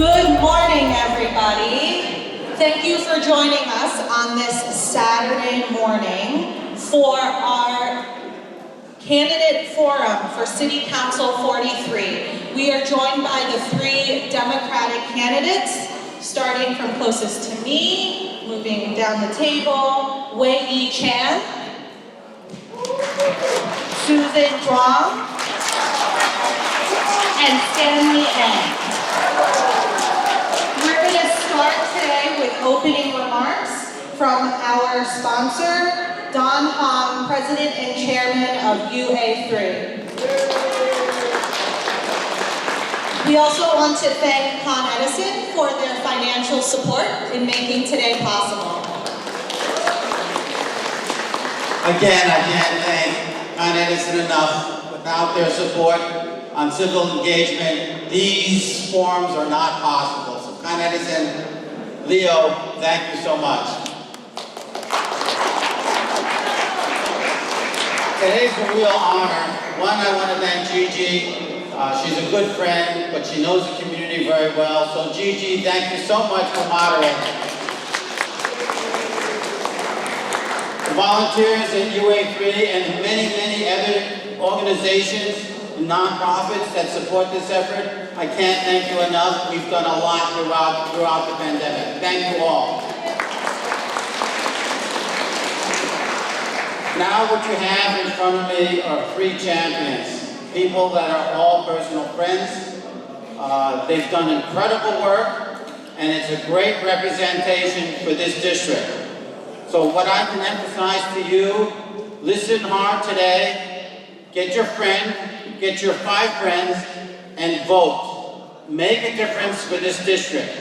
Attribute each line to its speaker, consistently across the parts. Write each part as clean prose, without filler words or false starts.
Speaker 1: Good morning, everybody. Thank you for joining us on this Saturday morning for our candidate forum for City Council 43. We are joined by the three Democratic candidates, starting from closest to me, moving down the table, Wei-Yi Chan, Susan Zhuang, and Stanley. We're going to start today with opening remarks from our sponsor, Don Hong, President and Chairman of UA3. We also want to thank Con Edison for their financial support in making today possible.
Speaker 2: Again, I can't thank Con Edison enough. Without their support on civil engagement, these forums are not possible. So Con Edison, Leo, thank you so much. Today's a real honor. One, I want to thank Gigi. She's a good friend, but she knows the community very well. So Gigi, thank you so much for moderating. The volunteers at UA3 and many other organizations and nonprofits that support this effort, I can't thank you enough. We've done a lot throughout the pandemic. Thank you all. Now what you have in front of me are three champions, people that are all personal friends. They've done incredible work, and it's a great representation for this district. So what I can emphasize to you, listen hard today, get your friend, get your 5 friends, and vote. Make a difference for this district.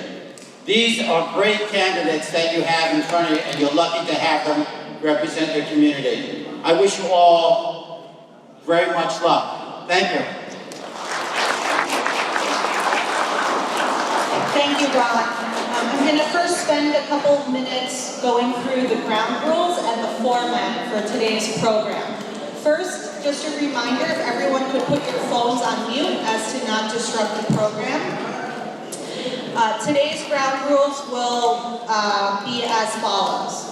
Speaker 2: These are great candidates that you have in front of you, and you're lucky to have them represent your community. I wish you all very much luck. Thank you.
Speaker 1: Thank you, Don. I'm going to first spend a couple of minutes going through the ground rules and the format for today's program. First, just a reminder, if everyone could put your phones on mute as to not disrupt the program. Today's ground rules will be as follows.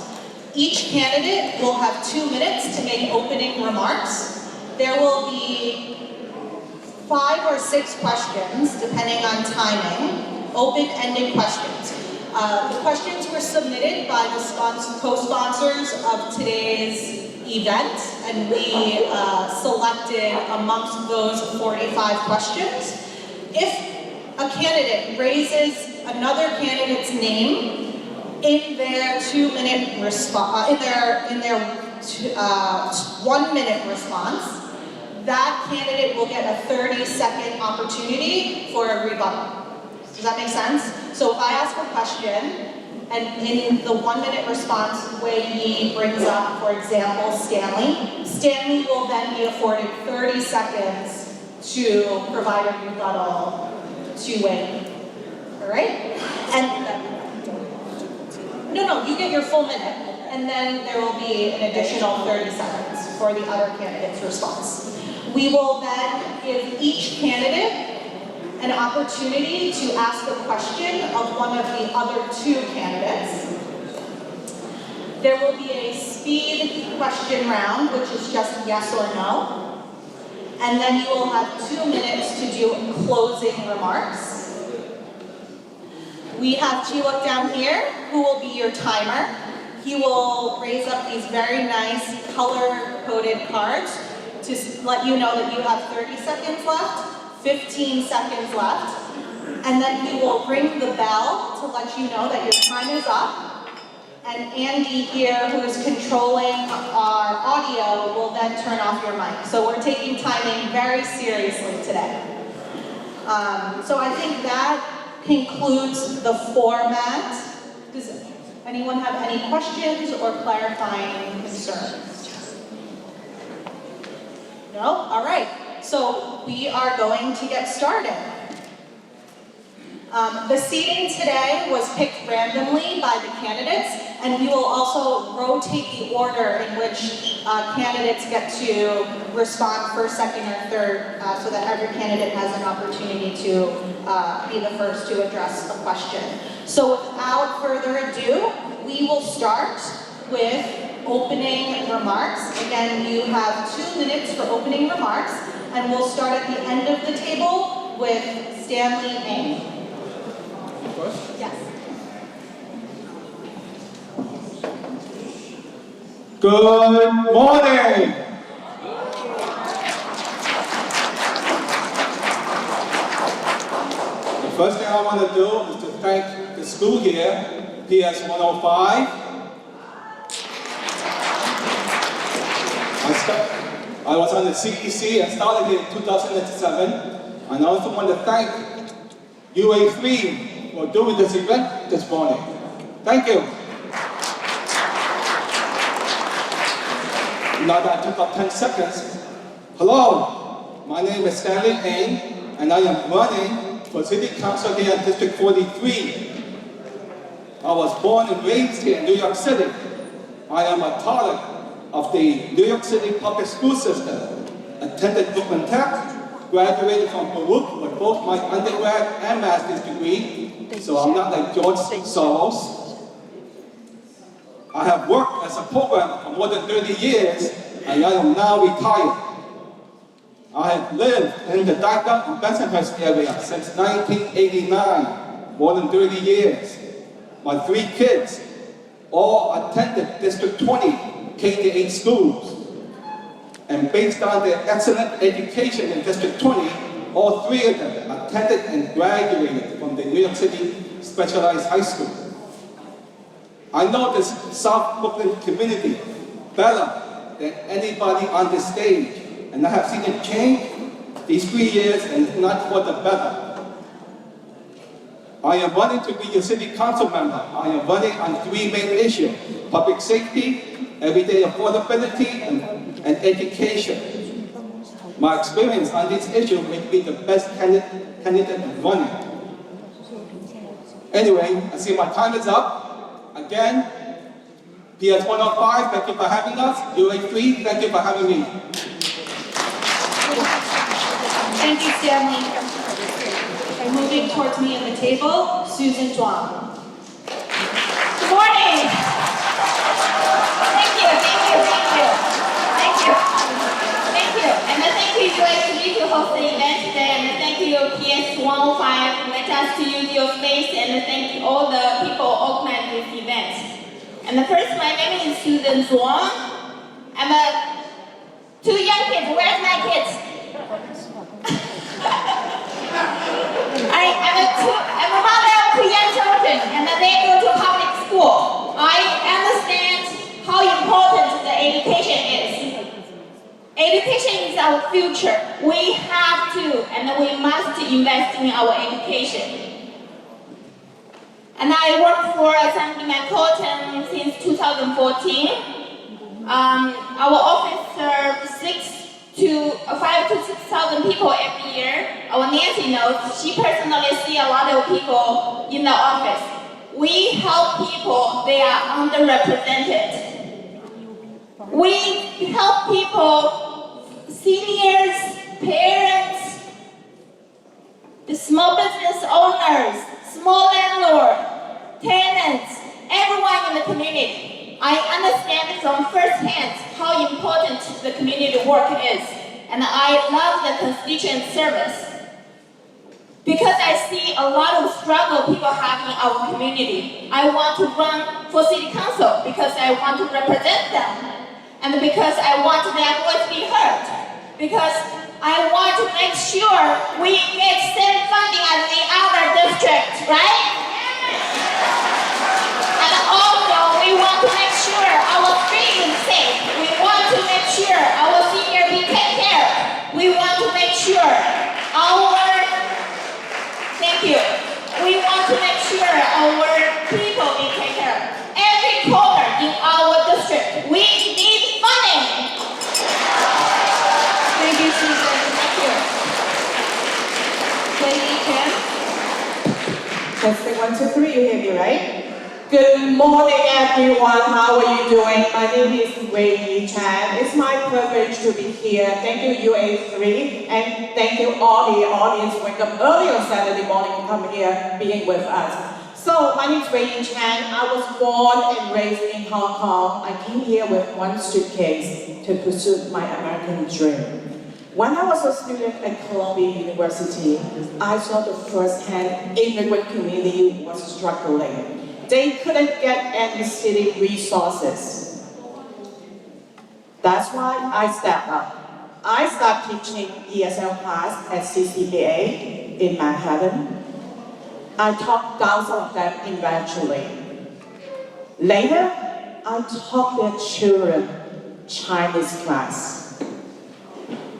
Speaker 1: Each candidate will have 2 minutes to make opening remarks. There will be 5 or 6 questions, depending on timing, open-ended questions. The questions were submitted by the co-sponsors of today's event, and we selected amongst those 45 questions. If a candidate raises another candidate's name in their 2-minute response, in their 1-minute response, that candidate will get a 30-second opportunity for a rebuttal. Does that make sense? So if I ask a question, and in the 1-minute response, Wei-Yi brings up, for example, Stanley will then be afforded 30 seconds to provide a rebuttal to Wei-Yi. All right? And no, you get your full minute, and then there will be an additional 30 seconds for the other candidate's response. We will then give each candidate an opportunity to ask a question of one of the other 2 candidates. There will be a speed question round, which is just yes or no. And then you will have 2 minutes to do closing remarks. We have Zhuang down here, who will be your timer. He will raise up these very nice color-coded cards to let you know that you have 30 seconds left. 15 seconds left, and then he will ring the bell to let you know that your time is up, and Andy here, who is controlling our audio, will then turn off your mic. So we're taking timing very seriously today. So I think that concludes the format. Does anyone have any questions or clarifying concerns? No? All right. So we are going to get started. The seating today was picked randomly by the candidates, and we will also rotate the order in which candidates get to respond first, second, or third, so that every candidate has an opportunity to be the first to address a question. So without further ado, we will start with opening remarks. Again, you have 2 minutes for opening remarks, and we'll start at the end of the table with Stanley Ng. Yes.
Speaker 3: Good morning. The first thing I want to do is to thank the school here, PS 105. I was on the CEC and started in 2007. And I also want to thank UA3 for doing this event this morning. Thank you. Now that I took up 10 seconds. Hello, my name is Stanley Ng, and I am running for City Council here in District 43. I was born and raised here in New York City. I am a product of the New York City public school system. Attended Brooklyn Tech, graduated from Baruch with both my undergrad and master's degree, so I'm not like George Soros. I have worked as a programmer for more than 30 years, and I am now retired. I have lived in the Dhaka and Bensonhurst area since 1989, more than 30 years. My 3 kids all attended District 20 K-8 schools. And based on their excellent education in District 20, all 3 of them attended and graduated from the New York City Specialized High School. I know this South Brooklyn community better than anybody on this stage, and I have seen it change these 3 years, and it's not for the better. I am running to be a city council member. I am running on 3 main issues: public safety, everyday affordability, and education. My experience on this issue makes me the best candidate running. Anyway, I see my time is up. Again, PS 105, thank you for having us. UA3, thank you for having me.
Speaker 1: Thank you, Stanley. And moving towards me at the table, Susan Zhuang.
Speaker 4: Good morning. Thank you. And thank you, UA3, to host the event today. And thank you, PS 105, let us to use your space. And thank you all the people organizing this event. And first, my name is Susan Zhuang. I'm 2 young kids. Where's my kids? I'm a mother of 2 young children, and they go to public school. I understand how important the education is. Education is our future. We have to, and we must invest in our education. And I worked for Stanley since 2014. Our office serves 5,000 to 6,000 people every year. Our Nancy knows, she personally sees a lot of people in the office. We help people, they are underrepresented. We help people, seniors, parents, the small business owners, small landlords, tenants, everyone in the community. I understand from first hand how important the community work is, and I love the constituent service because I see a lot of struggle people have in our community. I want to run for city council because I want to represent them, and because I want their voice to be heard, because I want to make sure we get same funding as the other districts, right? And also, we want to make sure our street is safe. We want to make sure our senior be taken care of. We want to make sure we want to make sure our people be taken care of. Every corner in our district, we need funding.
Speaker 1: Thank you, Susan.
Speaker 4: Thank you.
Speaker 1: Lady Kim.
Speaker 5: Testing 1, 2, 3, you hear me, right? Good morning, everyone. How are you doing? My name is Wei Chan. It's my privilege to be here. Thank you, UA3, and thank you all the audience who wake up early on Saturday morning to come here being with us. So, my name is Wei Chan. I was born and raised in Hong Kong. I came here with one suitcase to pursue my American dream. When I was a student at Columbia University, I saw the first-hand immigrant community was struggling. They couldn't get any city resources. That's why I stepped up. I started teaching ESL class at CCBA in Manhattan. I taught thousands of them eventually. Later, I taught their children Chinese class.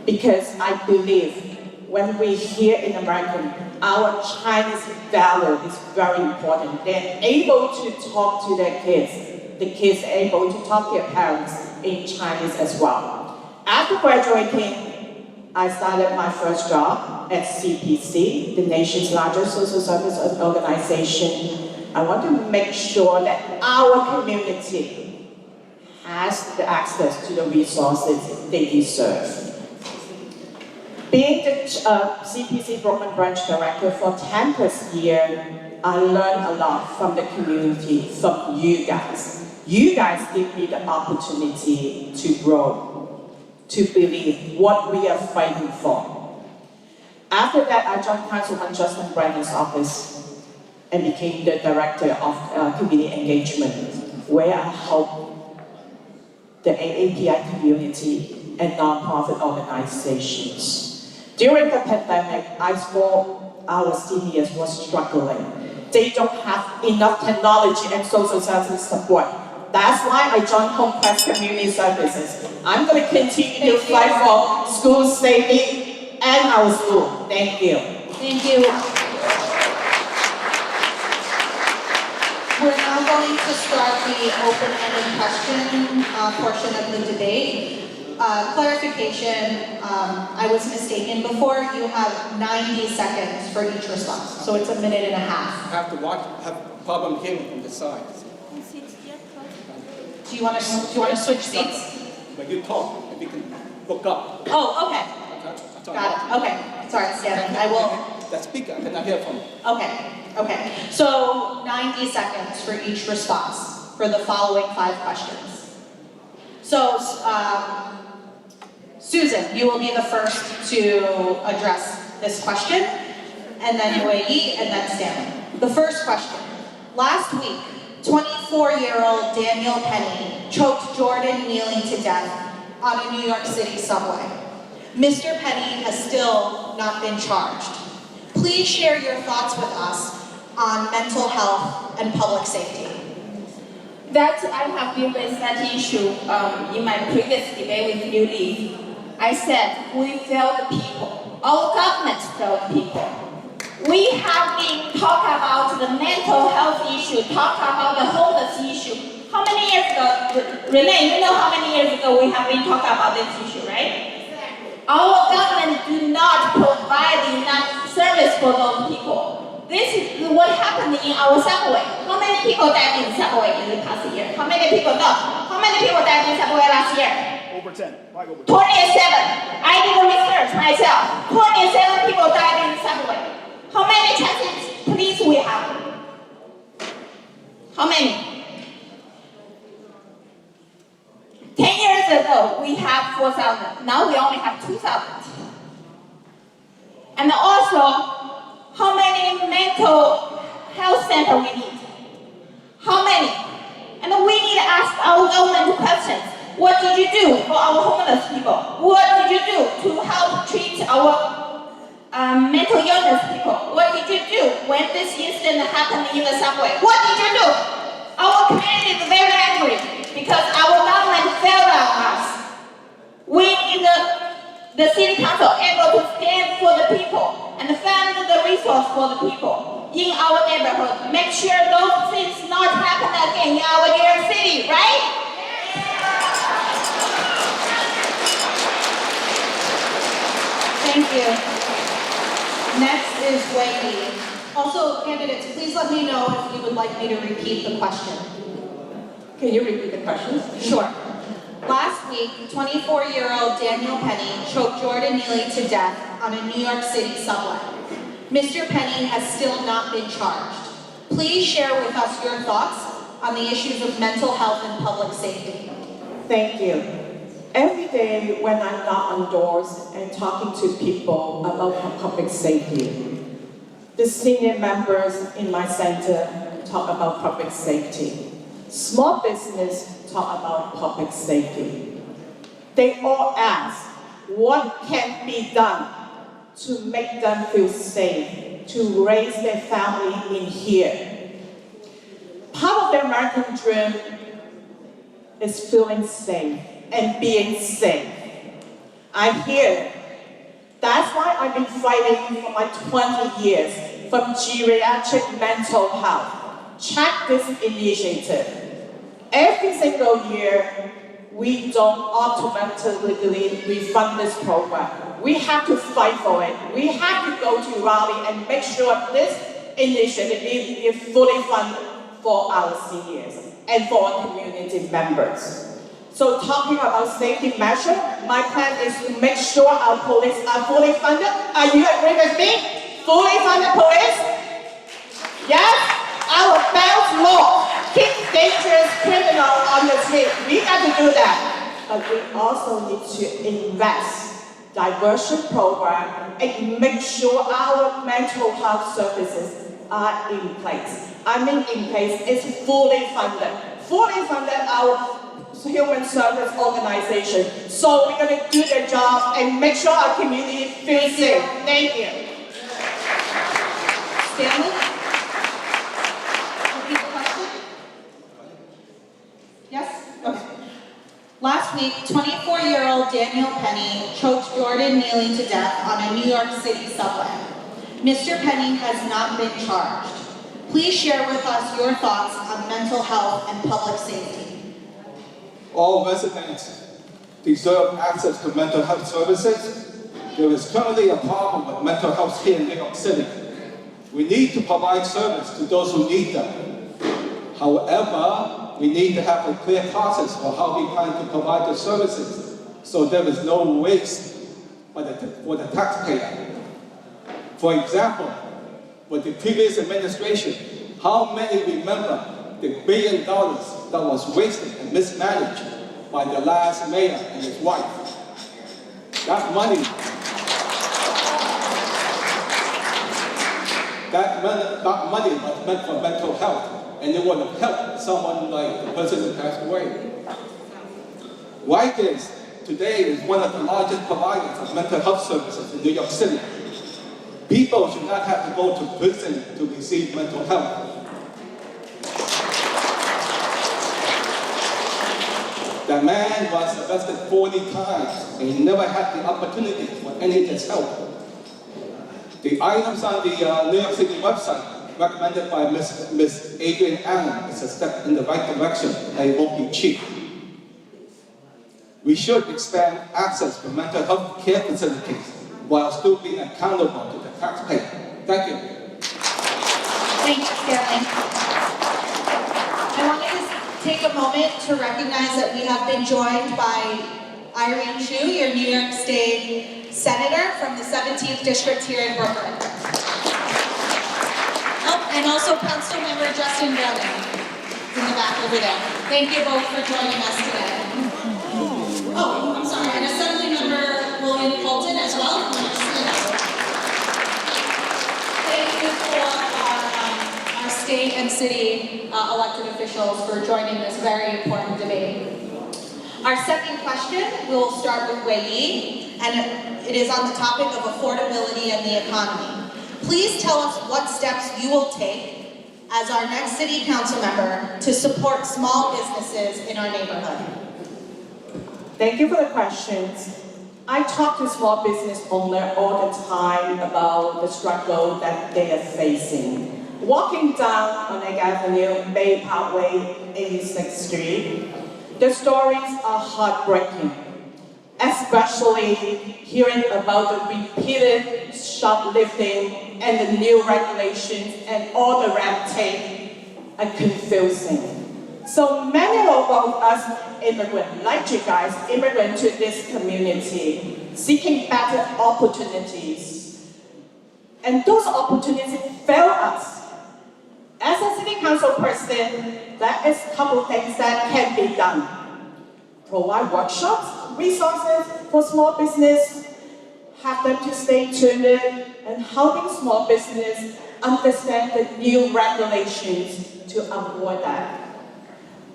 Speaker 5: Because I believe when we here in America, our Chinese value is very important. They're able to talk to their kids. The kids are able to talk to their parents in Chinese as well. After graduating, I started my first job at CPC, the nation's largest social service organization. I want to make sure that our community has the access to the resources they deserve. Being the CPC Brooklyn Branch Director for 10 plus years, I learned a lot from the community, from you guys. You guys give me the opportunity to grow, to believe what we are fighting for. After that, I joined Councilman Justin Brennan's office and became the Director of Community Engagement, where I help the AAPI community and nonprofit organizations. During the pandemic, I saw our seniors were struggling. They don't have enough technology and social service support. That's why I joined Home Quest Community Services. I'm going to continue to fight for school safety and our school. Thank you.
Speaker 1: Thank you. We're now going to start the open-ended question portion of the debate. Clarification, I was mistaken before. You have 90 seconds for each response, so it's a minute and a half.
Speaker 3: I have to watch, have problem hearing from the side.
Speaker 1: Do you want to switch seats?
Speaker 3: When you talk, if you can look up.
Speaker 1: Oh, okay. Got it. Okay. Sorry, Stanley. I will.
Speaker 3: That speaker, I cannot hear from.
Speaker 1: Okay. So 90 seconds for each response for the following 5 questions. So, Susan, you will be the first to address this question, and then Wei, and then Stanley. The first question. Last week, 24-year-old Daniel Penny choked Jordan Neely to death on a New York City subway. Mr. Penny has still not been charged. Please share your thoughts with us on mental health and public safety.
Speaker 4: That I have been with that issue in my previous debate with New Leaf. I said we fail the people. Our government failed people. We have been talking about the mental health issue, talking about the homeless issue. How many years ago, Renee, you know how many years ago we have been talking about this issue, right? Exactly. Our government do not provide enough service for those people. This is what happened in our subway. How many people died in the subway in the past year? How many people know? How many people died in the subway last year?
Speaker 6: Over 10. Right over 10.
Speaker 4: 27. I did the research myself. 27 people died in the subway. How many transit police we have? How many? 10 years ago, we have 4,000. Now we only have 2,000. And also, how many mental health centers we need? How many? And we need to ask our government questions. What did you do for our homeless people? What did you do to help treat our mental illness people? What did you do when this incident happened in the subway? What did you do? Our community is very angry because our government failed on us. We need the city council able to stand for the people and fund the resource for the people in our neighborhood. Make sure those things not happen again in our New York City, right?
Speaker 1: Thank you. Next is Wei. Also, candidates, please let me know if you would like me to repeat the question.
Speaker 5: Can you repeat the questions?
Speaker 1: Sure. Last week, 24-year-old Daniel Penny choked Jordan Neely to death on a New York City subway. Mr. Penny has still not been charged. Please share with us your thoughts on the issues of mental health and public safety.
Speaker 5: Thank you. Every day when I'm not outdoors and talking to people about public safety, the senior members in my center talk about public safety. Small business talk about public safety. They all ask, what can be done to make them feel safe, to raise their family in here? Part of the American dream is feeling safe and being safe. I hear it. That's why I've been fighting for my 20 years from geriatric mental health. Check this initiative. Every single year, we don't automatically refund this program. We have to fight for it. We have to go to Raleigh and make sure this initiative is fully funded for our seniors and for our community members. So talking about safety measures, my plan is to make sure our police are fully funded. Are you agree with me? Fully funded police? Yes? Our bail law keep dangerous criminals on the street. We got to do that. But we also need to invest diversion program and make sure our mental health services are in place. I mean in place, it's fully funded. Fully funded our human service organization. So we're going to do their job and make sure our community feels safe. Thank you.
Speaker 1: Stanley? Repeat the question? Yes? Okay. Last week, 24-year-old Daniel Penny choked Jordan Neely to death on a New York City subway. Mr. Penny has not been charged. Please share with us your thoughts on mental health and public safety.
Speaker 3: All residents deserve access to mental health services. There is currently a problem with mental health here in New York City. We need to provide service to those who need them. However, we need to have a clear process for how we plan to provide the services so there is no waste for the taxpayer. For example, with the previous administration, how many remember the $1 billion that was wasted and mismanaged by the last mayor and his wife? That money was meant for mental health, and it would have helped someone like the person who passed away. Rikers today is one of the largest providers of mental health services in New York City. People should not have to go to prison to receive mental health. The man was arrested 40 times and he never had the opportunity for any of his help. The items on the New York City website recommended by Ms. Adrienne Allen is a step in the right direction and it won't be cheap. We should expand access to mental health care facilities while still being accountable to the taxpayer. Thank you.
Speaker 1: Thanks, Stanley. I wanted to take a moment to recognize that we have been joined by Irene Chu, your New York State Senator from the 17th District here in Brooklyn. Oh, and also Councilmember Justin Browning in the back over there. Thank you both for joining us today. Oh, I'm sorry, and Assemblymember William Colton as well. Thank you for our state and city elected officials for joining this very important debate. Our second question, we'll start with Wei Yi, and it is on the topic of affordability and the economy. Please tell us what steps you will take as our next city council member to support small businesses in our neighborhood.
Speaker 5: Thank you for the questions. I talk to small business owners all the time about the struggle that they are facing. Walking down on Egg Avenue, Bay Parkway, 86th Street, the stories are heartbreaking, especially hearing about the repeated the shoplifting and the new regulations and all the red tape are confusing. So many of us immigrants, like you guys, immigrant to this community, seeking better opportunities. And those opportunities fail us. As a city council person, there is a couple things that can be done. Provide workshops, resources for small business, have them to stay tuned and helping small business understand the new regulations to avoid that.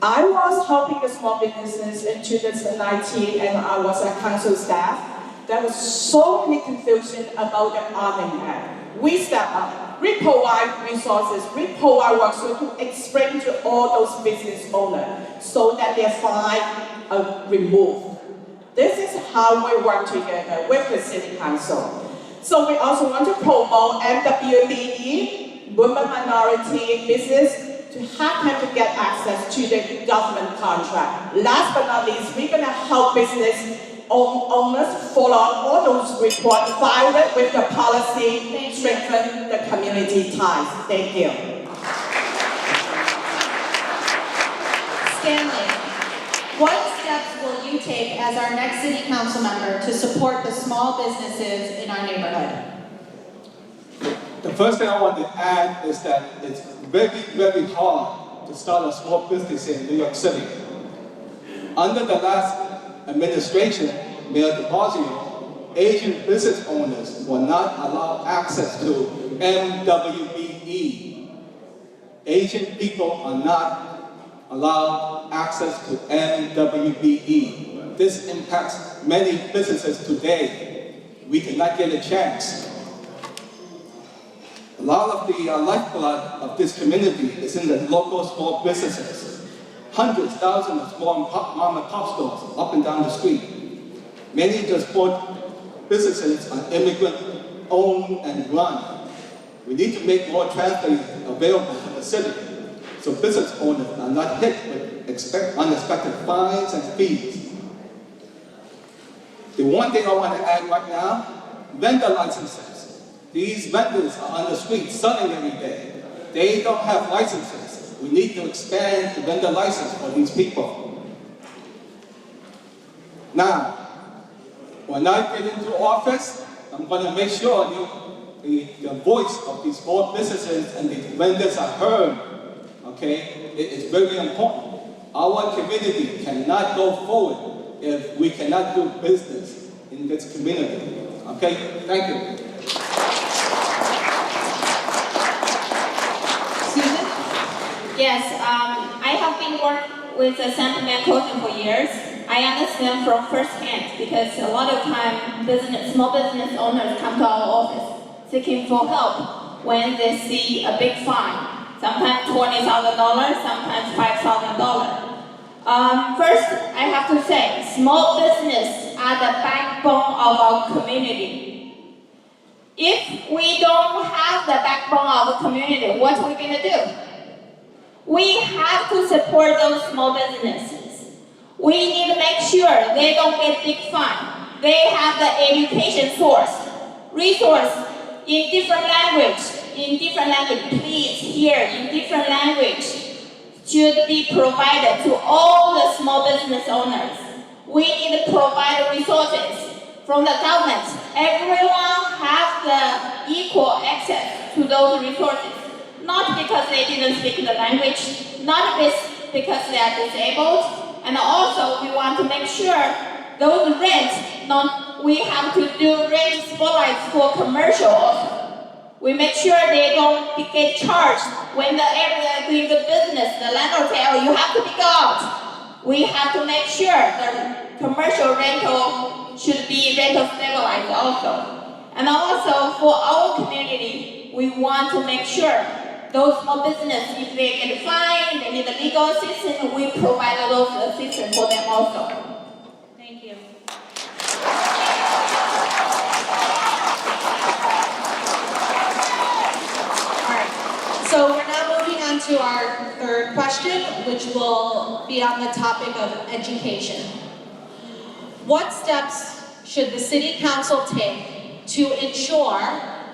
Speaker 5: I was helping the small businesses in 2019 and I was a council staff. There was so many confusion about the Arming Act. We step up, we provide resources, we provide workshops to explain to all those business owners so that their fine are removed. This is how we work together with the City Council. So we also want to promote MWBE, women minority business, to have them to get access to the government contract. Last but not least, we're going to help business owners follow all those reports, file it with the policy, strengthen the community ties. Thank you.
Speaker 1: Stanley, what steps will you take as our next city council member to support the small businesses in our neighborhood?
Speaker 3: The first thing I want to add is that it's very, very hard to start a small business in New York City. Under the last administration, Mayor de Blasio, Asian business owners were not allowed access to MWBE. Asian people are not allowed access to MWBE. This impacts many businesses today. We did not get a chance. A lot of the lifeblood of this community is in the local small businesses. Hundreds, thousands of small mom and pop stores up and down the street. Many just bought businesses are immigrant owned and run. We need to make more transport available to the city so business owners are not hit with unexpected fines and fees. The one thing I want to add right now, vendor licenses. These vendors are on the street selling every day. They don't have licenses. We need to expand the vendor license for these people. Now, when I get into office, I'm going to make sure the voice of these small businesses and the vendors are heard. Okay? It is very important. Our community cannot go forward if we cannot do business in this community. Okay? Thank you.
Speaker 4: Yes, I have been working with the sentiment coaching for years. I understand from first hand because a lot of time small business owners come to our office seeking for help when they see a big fine. Sometimes $20,000, sometimes $5,000. First, I have to say, small business are the backbone of our community. If we don't have the backbone of the community, what are we going to do? We have to support those small businesses. We need to make sure they don't get big fine. They have the education resource in different language. Please hear, in different language should be provided to all the small business owners. We need to provide resources from the government. Everyone has the equal access to those resources. Not because they didn't speak the language, not because they are disabled, and also we want to make sure those rents, we have to do rent spotlights for commercial also. We make sure they don't get charged when the area doing the business, the landlord say, oh, you have to be out. We have to make sure the commercial rental should be rental stabilized also. And also for our community, we want to make sure those small businesses, if they get fined, they need a legal assistance, we provide those assistance for them also. Thank you.
Speaker 1: All right, so we're now moving on to our third question, which will be on the topic of education. What steps should the City Council take to ensure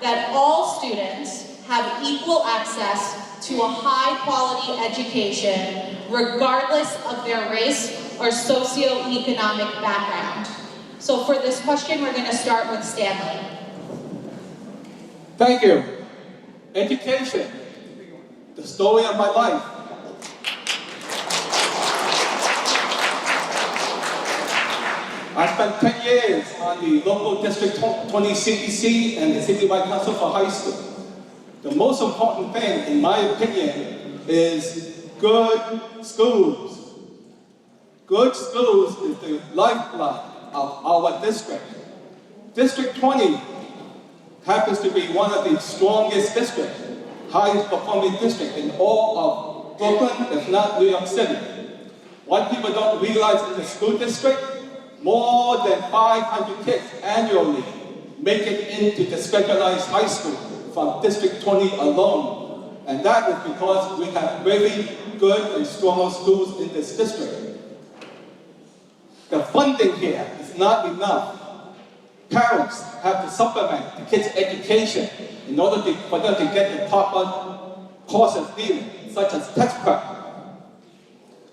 Speaker 1: that all students have equal access to a high-quality education regardless of their race or socioeconomic background. So for this question, we're going to start with Stanley.
Speaker 3: Thank you. Education, the story of my life. I spent 10 years on the local District 20 CDC and the Citywide Council for High School. The most important thing, in my opinion, is good schools. Good schools is the lifeblood of our district. District 20 happens to be one of the strongest districts, highest performing district in all of Brooklyn, if not New York City. What people don't realize in the school district, more than 500 kids annually make it into the specialized high school from District 20 alone. And that is because we have very good and strong schools in this district. The funding here is not enough. Parents have to supplement the kids' education in order for them to get the proper courses needed, such as test prep.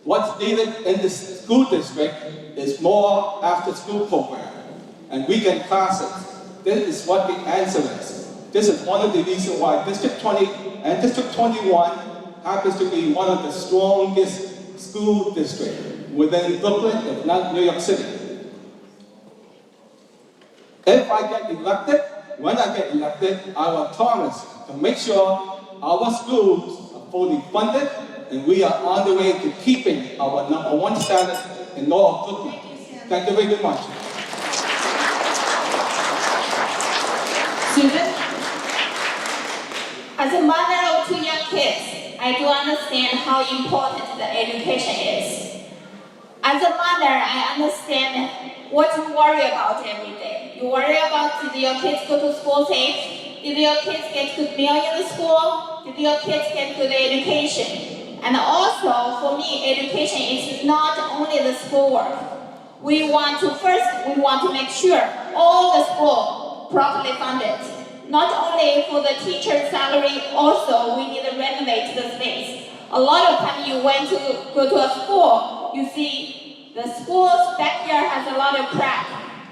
Speaker 3: What's needed in the school district is more after-school program and weekend classes. This is what the answer is. This is one of the reasons why District 20 and District 21 happens to be one of the strongest school districts within Brooklyn, if not New York City. If I get elected, when I get elected, I will promise to make sure our schools are fully funded and we are on the way to keeping our #1 status in all of Brooklyn. Thank you very much.
Speaker 1: Susan?
Speaker 4: As a mother of 2 young kids, I do understand how important the education is. As a mother, I understand what you worry about every day. You worry about, did your kids go to school safe? Did your kids get good meal in the school? Did your kids get good education? And also, for me, education is not only the schoolwork. We want to make sure all the school properly funded. Not only for the teacher's salary, also we need to renovate the space. A lot of time you go to a school, you see the school's backyard has a lot of crack.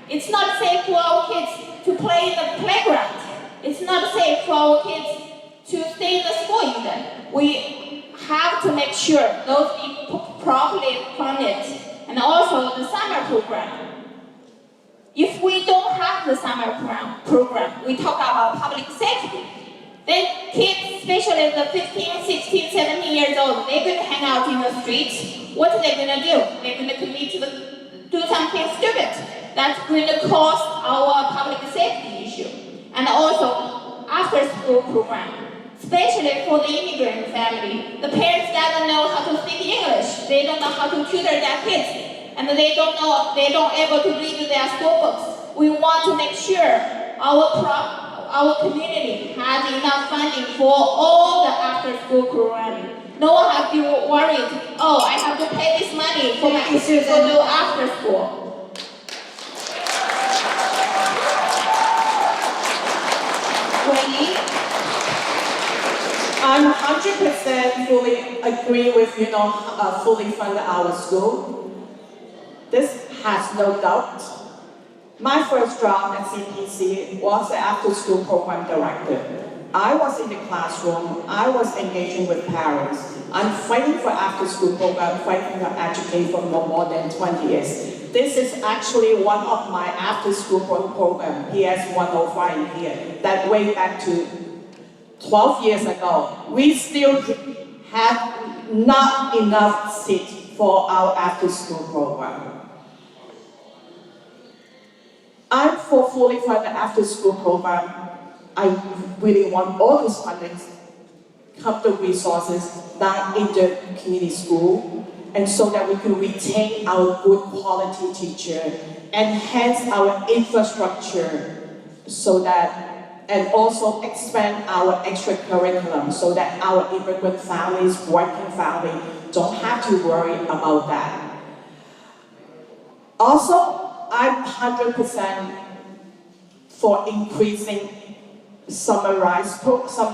Speaker 4: It's not safe for our kids to play in the playground. It's not safe for our kids to stay in the school even. We have to make sure those be properly funded. And also the summer program. If we don't have the summer program, we talk about public safety. Then kids, especially the 15, 16, 17 years old, they're going to hang out in the streets. What are they going to do? They're going to do something stupid. That's going to cause our public safety issue. And also, after-school program, especially for the immigrant family. The parents doesn't know how to speak English. They don't know how to tutor their kids. And they don't able to read their school books. We want to make sure our community has enough funding for all the after-school programming. No one has to be worried, oh, I have to pay this money for my kids to go to after school.
Speaker 1: Wendy?
Speaker 5: I'm 100% fully agree with, fully fund our school. This has no doubt. My first job at CPC was the after-school program director. I was in the classroom, I was engaging with parents. I'm fighting for after-school program, fighting for education for more than 20 years. This is actually one of my after-school program, PS 105 here, that way back to 12 years ago. We still have not enough seats for our after-school program. I'm for fully funded after-school program. I really want all those funding, come the resources down in the community school, and so that we can retain our good quality teacher, enhance our infrastructure, so that, and also expand our extracurriculum, so that our immigrant families, working families, don't have to worry about that. Also, I'm 100% for increasing summer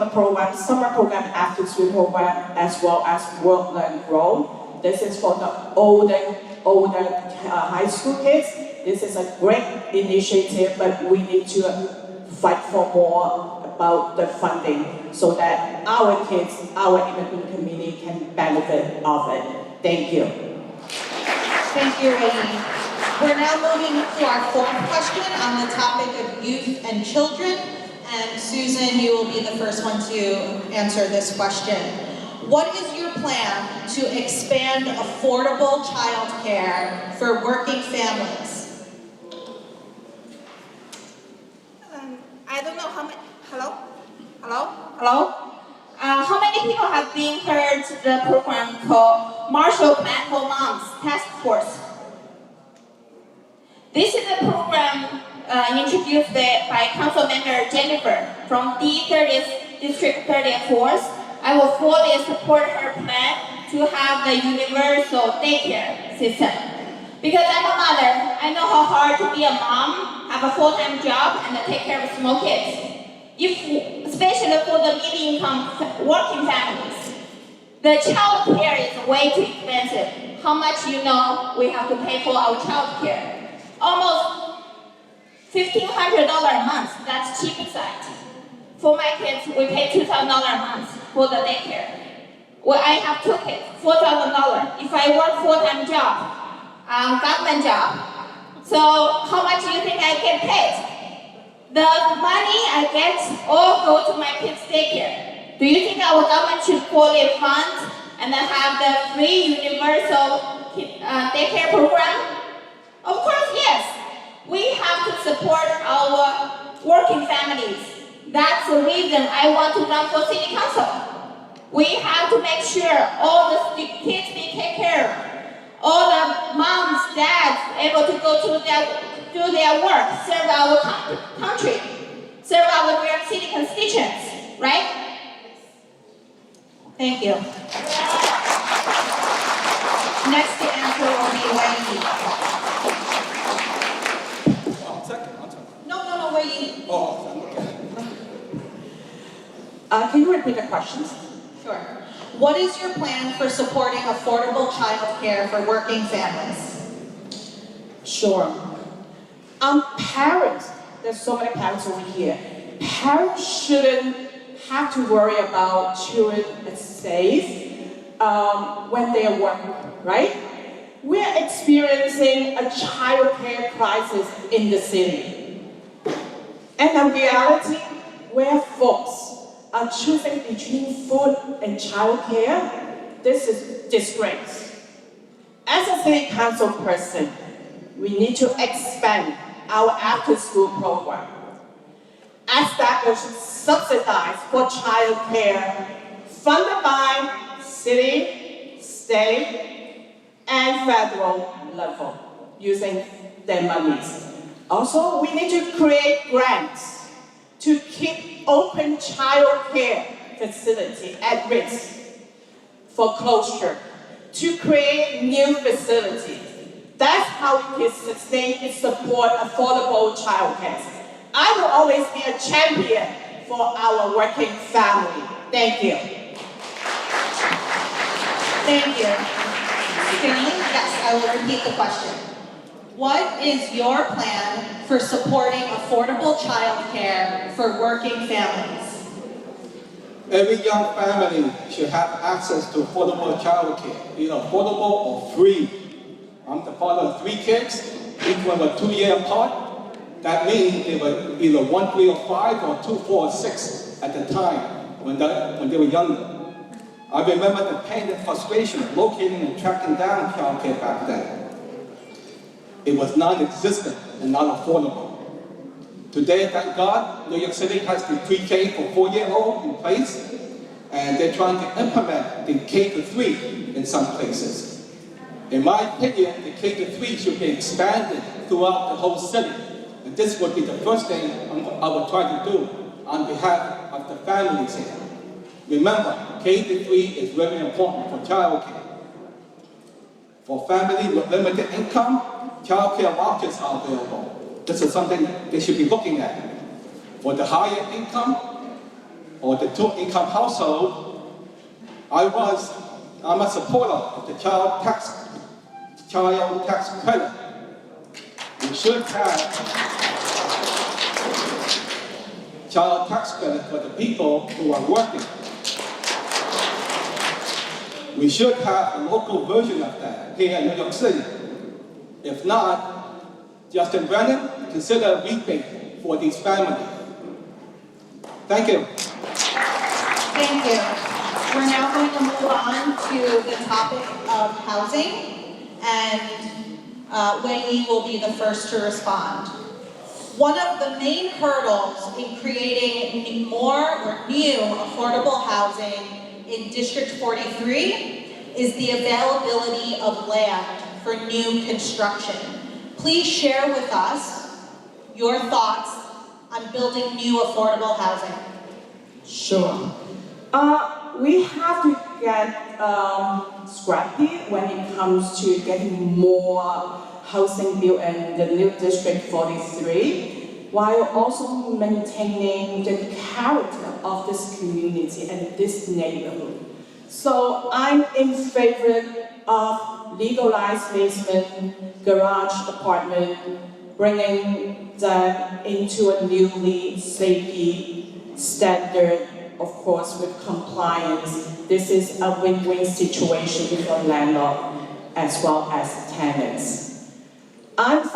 Speaker 5: program, after school program, as well as work learn grow. This is for the older high school kids. This is a great initiative, but we need to fight for more about the funding so that our kids, our immigrant community can benefit of it. Thank you.
Speaker 1: Thank you, Wayne. We're now moving to our fourth question on the topic of youth and children. And Susan, you will be the first one to answer this question. What is your plan to expand affordable childcare for working families?
Speaker 4: I don't know how many. Hello? How many people have been heard the program called Marshall Plan for Moms Task Force? This is a program introduced by Council Member Jennifer from D30th District 34th. I will fully support her plan to have the universal daycare system. Because I'm a mother, I know how hard to be a mom, have a full-time job, and take care of small kids. Especially for the middle-income working families, the child care is way too expensive. How much you know we have to pay for our child care? Almost $1,500 a month, that's cheap side. For my kids, we pay $2,000 a month for the daycare. Well, I have 2 kids, $4,000. If I work full-time job, government job, so how much do you think I get paid? The money I get all go to my kids' daycare. Do you think our government should fully fund and then have the free universal daycare program? Of course, yes. We have to support our working families. That's the reason I want to run for city council. We have to make sure all the kids be taken care of. All the moms, dads able to go to do their work, serve our country, serve our New York City constituents, right?
Speaker 1: Thank you. Next to answer will be Wayne.
Speaker 3: Second.
Speaker 1: No, Wayne.
Speaker 5: Can you repeat the questions?
Speaker 1: Sure. What is your plan for supporting affordable childcare for working families?
Speaker 5: Sure. Parents, there's so many parents over here. Parents shouldn't have to worry about children being safe when they are working, right? We're experiencing a childcare crisis in the city. And a reality where folks are choosing between food and childcare, this is disgrace. As a city council person, we need to expand our after-school program, establish subsidies for childcare funded by city, state, and federal level using their monies. Also, we need to create grants to keep open childcare facility at risk for closure, to create new facilities. That's how we can sustain and support affordable childcare. I will always be a champion for our working family. Thank you.
Speaker 1: Thank you. Stanley, yes, I will repeat the question. What is your plan for supporting affordable childcare for working families?
Speaker 3: Every young family should have access to affordable childcare, either affordable or free. I'm the father of 3 kids, each one was 2 years apart. That means they were either 1, 3, or 5, or 2, 4, or 6 at the time when they were younger. I remember the pain and frustration of locating and tracking down childcare back then. It was non-existent and not affordable. Today, thank God, New York City has the pre-K for 4-year-old in place, and they're trying to implement the K-3 in some places. In my opinion, the K-3 should be expanded throughout the whole city. And this would be the first thing I would try to do on behalf of the families here. Remember, K-3 is very important for childcare. For families with limited income, childcare vouchers are available. This is something they should be looking at. For the higher income or the two-income household, I'm a supporter of the child tax credit. We should have child tax credit for the people who are working. We should have a local version of that here in New York City. If not, Justin Brennan, consider a rebate for these families. Thank you.
Speaker 1: Thank you. We're now going to move on to the topic of housing, and Wei Yi will be the first to respond. One of the main hurdles in creating more or new affordable housing in District 43 is the availability of land for new construction. Please share with us your thoughts on building new affordable housing.
Speaker 5: Sure. We have to get scrappy when it comes to getting more housing built in the new District 43, while also maintaining the character of this community and this neighborhood. So I'm in favor of legalized basement, garage apartment, bringing them into a newly safety standard, of course with compliance. This is a win-win situation for landlord as well as tenants. I'm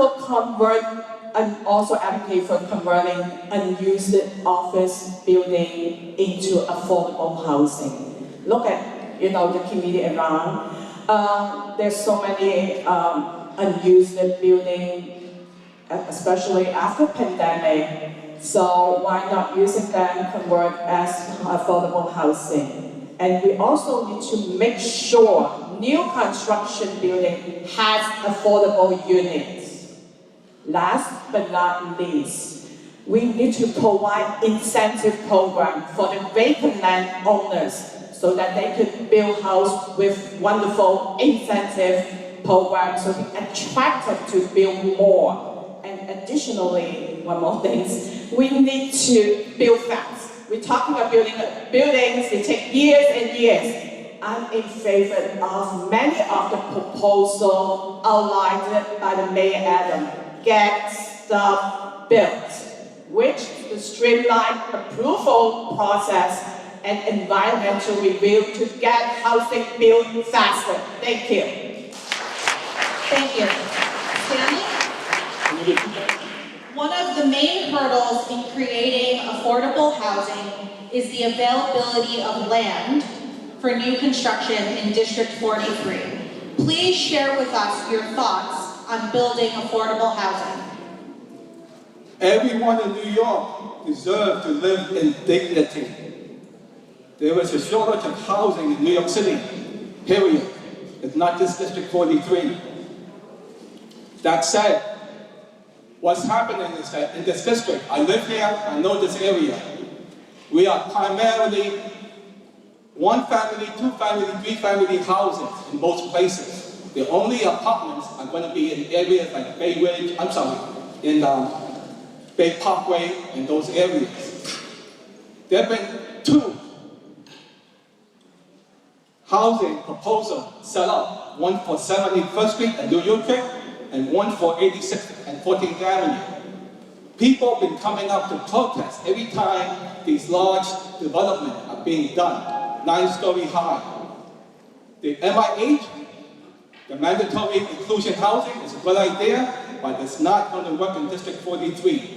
Speaker 5: also advocate for converting unused office building into affordable housing. Look at, the community around. There's so many unused buildings, especially after pandemic. So why not using them convert as affordable housing? And we also need to make sure new construction building has affordable units. Last but not least, we need to provide incentive program for the vacant land owners so that they could build house with wonderful incentive programs so we attract them to build more. And additionally, one more thing, we need to build fast. We're talking about buildings, it takes years and years. I'm in favor of many of the proposals outlined by the Mayor Adam. Get stuff built, which the streamlined approval process and environmental review to get housing built faster. Thank you.
Speaker 1: Thank you. Stanley? One of the main hurdles in creating affordable housing is the availability of land for new construction in District 43. Please share with us your thoughts on building affordable housing.
Speaker 3: Everyone in New York deserves to live in dignity. There is a shortage of housing in New York City, period. It's not just District 43. That said, what's happening is that in this district, I live here, I know this area. We are primarily one family, two family, three family houses in most places. The only apartments are going to be in areas like Bay Ridge, in Bay Parkway and those areas. There have been 2 housing proposals set up, one for 71st Street and New York and one for 86th and 14th Avenue. People have been coming up to protest every time these large developments are being done, 9-story high. The MIH, the mandatory inclusion housing, is a good idea, but it's not going to work in District 43.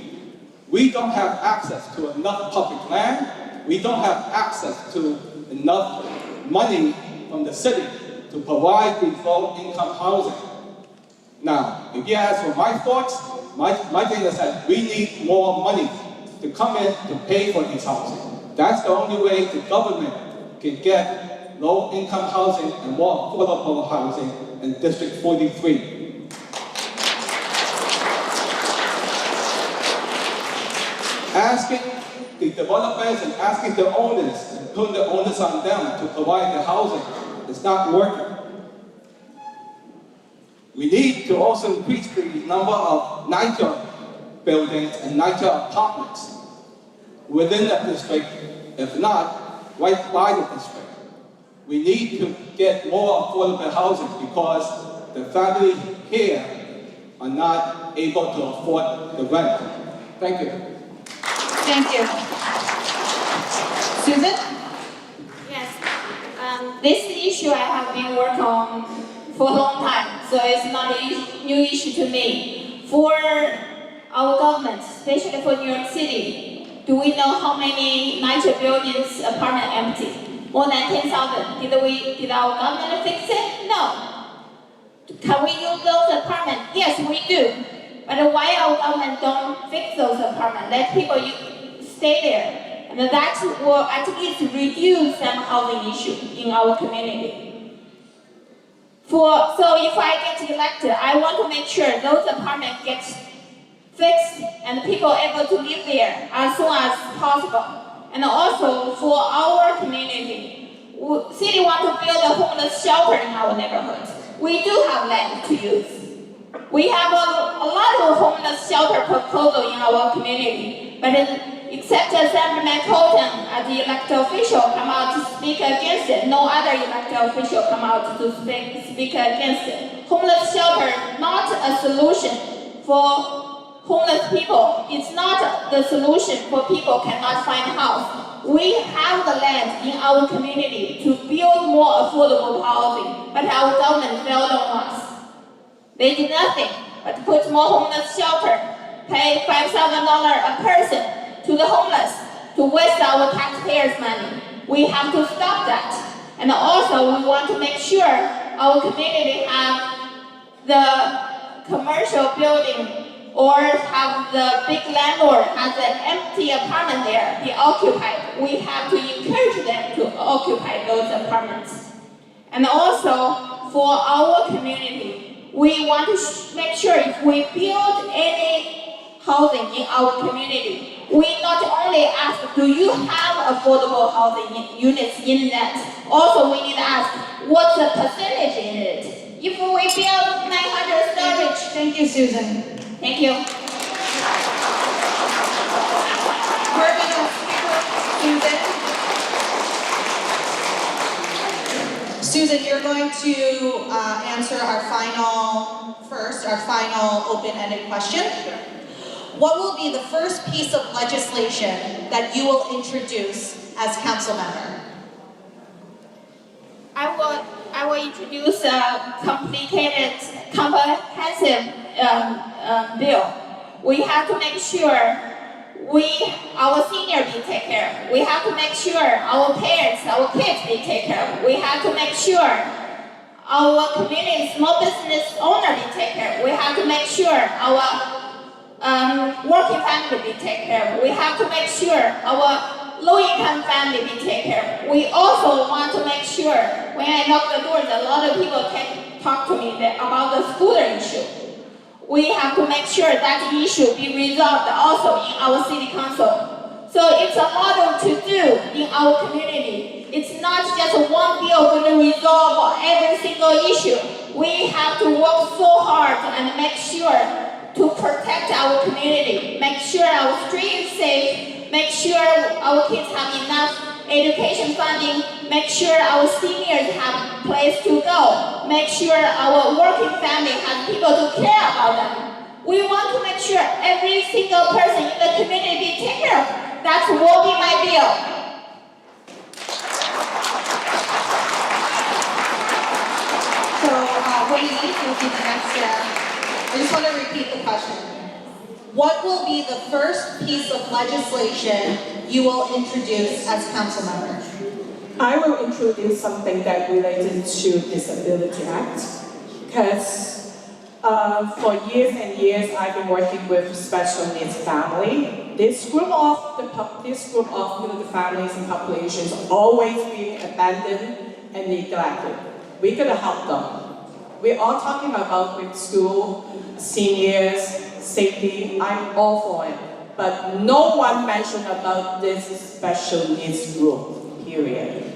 Speaker 3: We don't have access to enough public land. We don't have access to enough money from the city to provide these low-income housing. Now, if you ask for my thoughts, my thing is that we need more money to come in to pay for these housing. That's the only way the government can get low-income housing and more affordable housing in District 43. Asking the developers and asking the owners and putting the onus on them to provide the housing is not working. We need to also increase the number of nicer buildings and nicer apartments. within the district, if not, right by the district. We need to get more affordable housing because the family here are not able to afford the rent. Thank you.
Speaker 1: Thank you. Susan?
Speaker 4: Yes. This issue I have been working on for a long time, so it's not a new issue to me. For our government, especially for New York City, do we know how many NYCHA buildings apartment empty? More than 10,000. Did our government fix it? No. Can we use those apartments? Yes, we do. But why our government don't fix those apartments? Let people stay there. And that will at least reduce some housing issue in our community. So if I get elected, I want to make sure those apartments get fixed and people able to live there as soon as possible. And also for our community, city want to build a homeless shelter in our neighborhoods. We do have land to use. We have a lot of homeless shelter proposal in our community, but except Assemblyman Colton as the elected official come out to speak against it, no other elected official come out to speak against it. Homeless shelter not a solution for homeless people. It's not the solution for people cannot find a house. We have the land in our community to build more affordable housing, but our government failed on us. They did nothing but put more homeless shelter, pay $5,000 a person to the homeless to waste our taxpayers' money. We have to stop that. And also we want to make sure our community have the commercial building or have the big landlord has an empty apartment there, be occupied. We have to encourage them to occupy those apartments. And also for our community, we want to make sure if we build any housing in our community, we not only ask, do you have affordable housing units in that? Also, we need to ask, what's the percentage in it? If we build 900 storage.
Speaker 1: Thank you, Susan.
Speaker 4: Thank you.
Speaker 1: We're gonna Susan, you're going to answer our final open-ended question. What will be the first piece of legislation that you will introduce as council member?
Speaker 4: I will introduce a comprehensive bill. We have to make sure our seniors be taken care of. We have to make sure our parents, our kids be taken care of. We have to make sure our community small business owner be taken care of. We have to make sure our working family be taken care of. We have to make sure our low-income family be taken care of. We also want to make sure, when I knock the doors, a lot of people talk to me about the scooter issue. We have to make sure that issue be resolved also in our city council. So it's a lot to do in our community. It's not just one bill going to resolve every single issue. We have to work so hard and make sure to protect our community, make sure our street is safe, make sure our kids have enough education funding, make sure our seniors have a place to go, make sure our working family has people to care about them. We want to make sure every single person in the community be taken care of. That will be my bill.
Speaker 1: So, Wayne, will be the next I just want to repeat the question. What will be the first piece of legislation you will introduce as council member?
Speaker 5: I will introduce something that related to Disability Act, because for years and years I've been working with special needs family. This group of the families and populations always being abandoned and neglected. We're gonna help them. We're all talking about with school, seniors, safety. I'm all for it, but no one mentioned about this special needs group, period.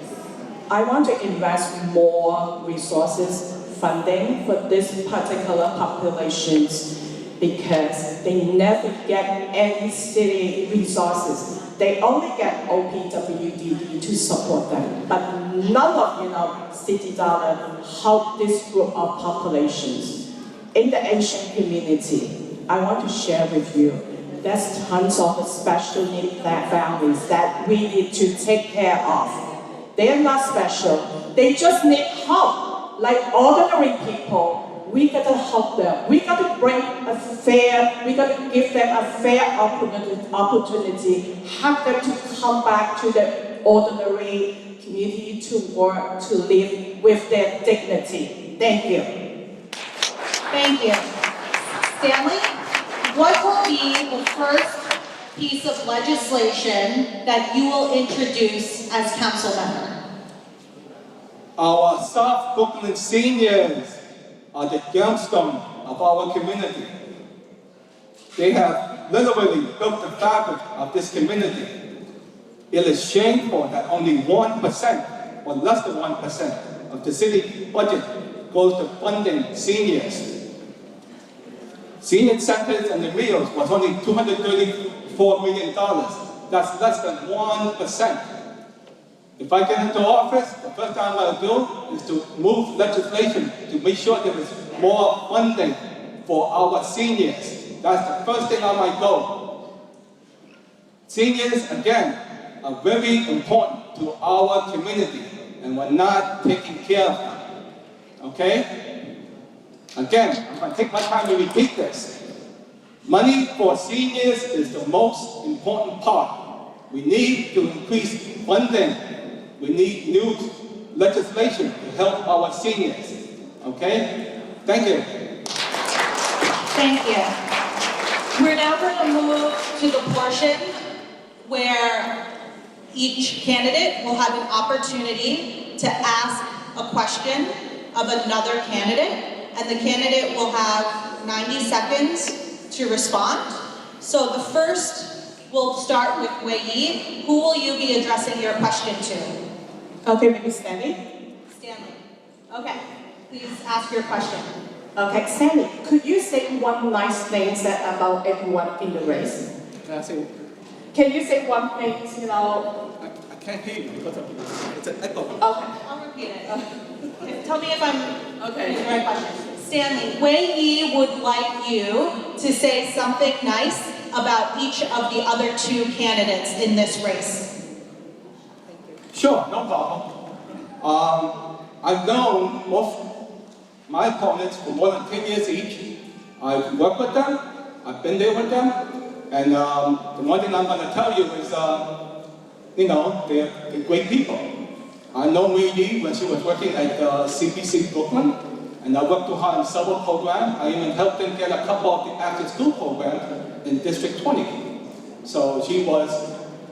Speaker 5: I want to invest more resources, funding for this particular populations, because they never get any city resources. They only get OPWDD to support them, but none of city dollar help this group of populations. In the Asian community, I want to share with you, there's tons of special needs families that we need to take care of. They are not special, they just need help. Like ordinary people, we gotta help them. We gotta we gotta give them a fair opportunity, help them to come back to the ordinary community to work, to live with their dignity. Thank you.
Speaker 1: Thank you. Stanley, what will be the first piece of legislation that you will introduce as council member?
Speaker 3: Our South Brooklyn seniors are the gemstone of our community. They have literally built the fabric of this community. It is shameful that only 1% or less than 1% of the city budget goes to funding seniors. Senior centers and the meals was only $234 million. That's less than 1%. If I get into office, the first thing I'm going to do is to move legislation to make sure there is more funding for our seniors. That's the first thing on my goal. Seniors, again, are very important to our community, and we're not taking care of them. Okay? Again, I'm going to take my time to repeat this. Money for seniors is the most important part. We need to increase funding. We need new legislation to help our seniors. Okay? Thank you.
Speaker 1: Thank you. We're now going to move to the portion where each candidate will have an opportunity to ask a question of another candidate, and the candidate will have 90 seconds to respond. So the first, we'll start with Wei Yi. Who will you be addressing your question to?
Speaker 5: Okay, maybe Stanley.
Speaker 1: Stanley. Okay, please ask your question.
Speaker 5: Okay, Stanley, could you say one nice thing about everyone in the race? Can you say one thing,
Speaker 3: I can't hear you because it's an echo.
Speaker 5: Okay.
Speaker 1: I'll repeat it. Okay, tell me if I'm okay. The right question. Stanley, Wei Yi would like you to say something nice about each of the other two candidates in this race.
Speaker 3: Sure, no problem. I've known both my opponents for more than 10 years each. I've worked with them, I've been there with them, and the one thing I'm going to tell you is, they're great people. I know Wei Yi when she was working at CPC Brooklyn, and I worked with her in several programs. I even helped them get a couple of the after school programs in District 20. So she was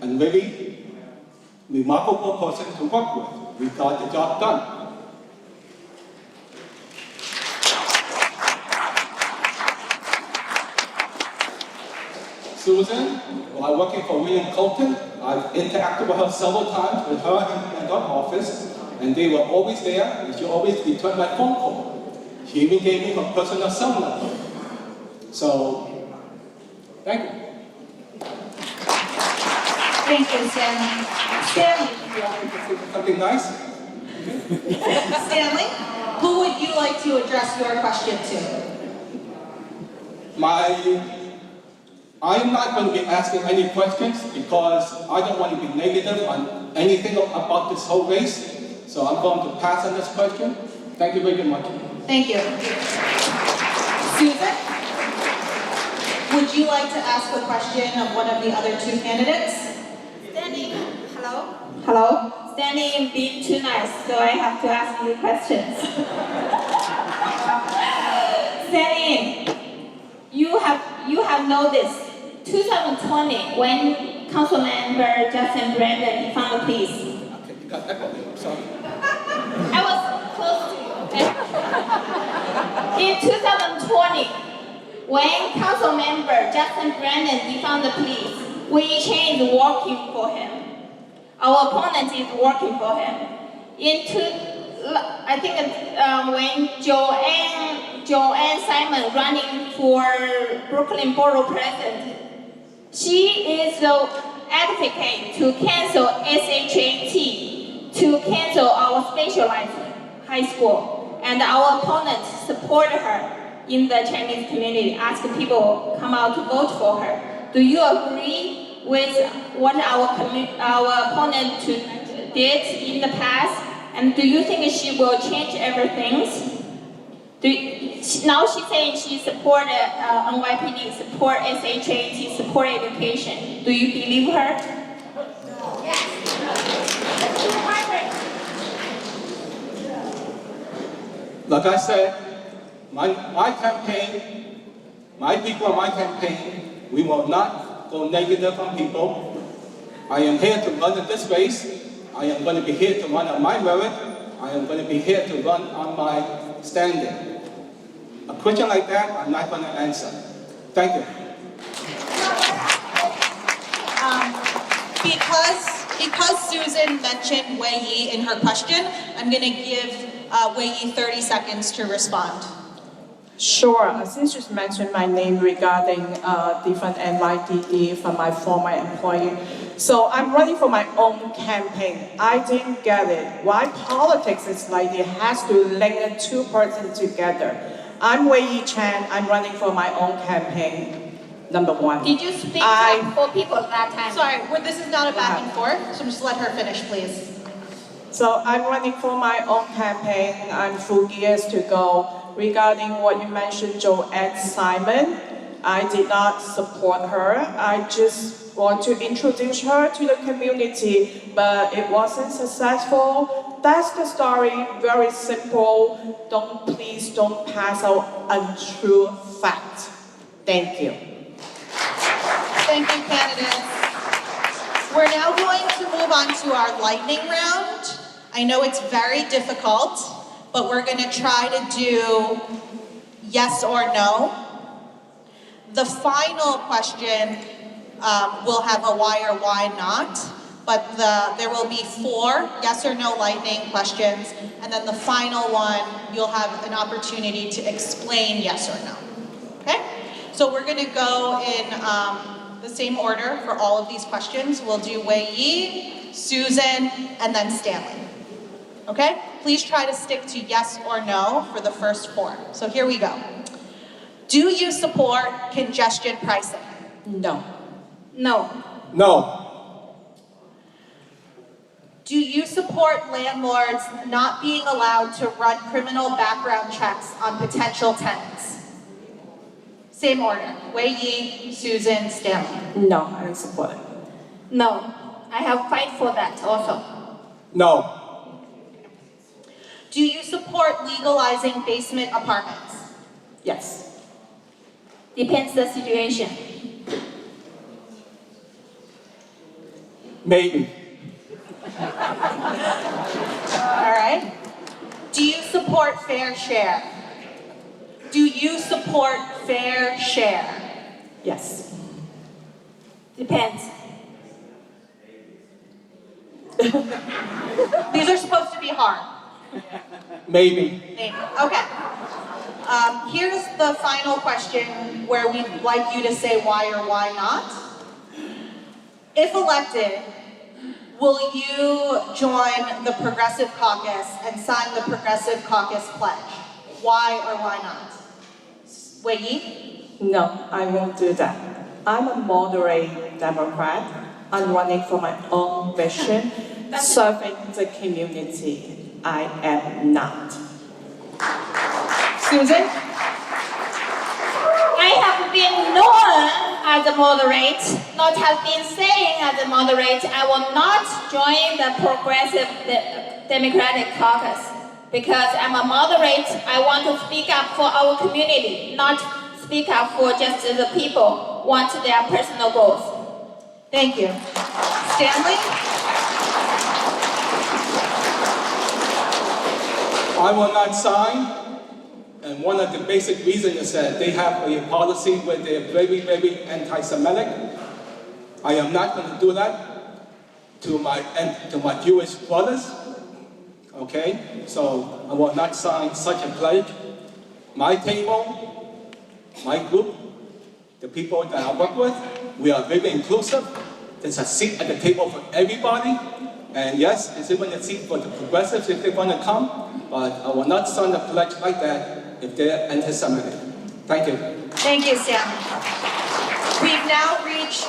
Speaker 3: a very remarkable person to work with. We got the job done. Susan, while working for William Colton, I've interacted with her several times with her in her office, and they were always there, and she always returned my phone call. She even gave me her personal cell number. So, thank you.
Speaker 1: Thank you, Stanley. Stanley,
Speaker 3: Something nice?
Speaker 1: Stanley, who would you like to address your question to?
Speaker 3: I'm not going to be asking any questions because I don't want to be negative on anything about this whole race. So I'm going to pass on this question. Thank you very much.
Speaker 1: Thank you. Susan, would you like to ask a question of one of the other two candidates?
Speaker 4: Stanley, hello? Hello? Stanley being too nice, so I have to ask you questions. Stanley, you have noticed 2020 when Council Member Justin Brandon defund the police.
Speaker 3: Okay, you got echo. Sorry.
Speaker 4: I was close to you, okay? In 2020, when Council Member Justin Brandon defund the police, Wei Chen is working for him. Our opponent is working for him. In I think when Joanne Simon running for Brooklyn Borough President, she is the advocate to cancel SHAT, to cancel our specialized high school, and our opponents support her in the Chinese community, ask people come out to vote for her. Do you agree with what our opponent did in the past? And do you think she will change everything? Now she's saying she support NYPD, support SHAT, support education. Do you believe her? Yes.
Speaker 3: Like I said, my campaign, my people in my campaign, we will not go negative on people. I am here to run in this race. I am going to be here to run on my merit. I am going to be here to run on my standing. A question like that, I'm not going to answer. Thank you.
Speaker 1: Because Susan mentioned Wei Yi in her question, I'm going to give Wei Yi 30 seconds to respond.
Speaker 5: Sure. Since you mentioned my name regarding different NYDD from my former employer, so I'm running for my own campaign. I didn't get it. Why politics is like it has to link two persons together. I'm Wei Yi Chan. I'm running for my own campaign. Number one.
Speaker 4: Did you speak up for people that time?
Speaker 1: Sorry, this is not a back and forth, so just let her finish, please.
Speaker 5: So I'm running for my own campaign. I'm full years to go. Regarding what you mentioned, Joanne Simon, I did not support her. I just want to introduce her to the community, but it wasn't successful. That's the story, very simple. Please don't pass out untrue facts. Thank you.
Speaker 1: Thank you, candidates. We're now going to move on to our lightning round. I know it's very difficult, but we're going to try to do yes or no. The final question will have a why or why not, but there will be 4 yes or no lightning questions, and then the final one, you'll have an opportunity to explain yes or no. Okay? So we're going to go in the same order for all of these questions. We'll do Wei Yi, Susan, and then Stanley. Okay? Please try to stick to yes or no for the first 4. So here we go. Do you support congestion pricing?
Speaker 5: No.
Speaker 4: No.
Speaker 3: No.
Speaker 1: Do you support landlords not being allowed to run criminal background checks on potential tenants? Same order. Wei Yi, Susan, Stanley.
Speaker 5: No, I don't support it.
Speaker 4: No. I have fight for that also.
Speaker 3: No.
Speaker 1: Do you support legalizing basement apartments?
Speaker 5: Yes.
Speaker 4: Depends the situation.
Speaker 3: Maybe.
Speaker 1: All right. Do you support fair share? Do you support fair share?
Speaker 5: Yes.
Speaker 4: Depends.
Speaker 1: These are supposed to be hard.
Speaker 3: Maybe.
Speaker 1: Maybe. Okay. Here's the final question where we'd like you to say why or why not. If elected, will you join the Progressive Caucus and sign the Progressive Caucus pledge? Why or why not? Wei Yi?
Speaker 5: No, I won't do that. I'm a moderate Democrat. I'm running for my own vision, serving the community. I am not.
Speaker 1: Susan?
Speaker 4: I have been known as a moderate, not have been saying as a moderate, I will not join the Progressive Democratic Caucus because I'm a moderate. I want to speak up for our community, not speak up for just the people who want their personal goals.
Speaker 1: Thank you. Stanley?
Speaker 3: I will not sign. And one of the basic reasons is that they have a policy where they're very, very anti-Semitic. I am not going to do that to my Jewish brothers. Okay? So I will not sign such a pledge. My table, my group, the people that I work with, we are very inclusive. There's a seat at the table for everybody. And yes, there's even a seat for the progressives if they want to come. But I will not sign a pledge like that if they're anti-Semitic. Thank you.
Speaker 1: Thank you, Sam. We've now reached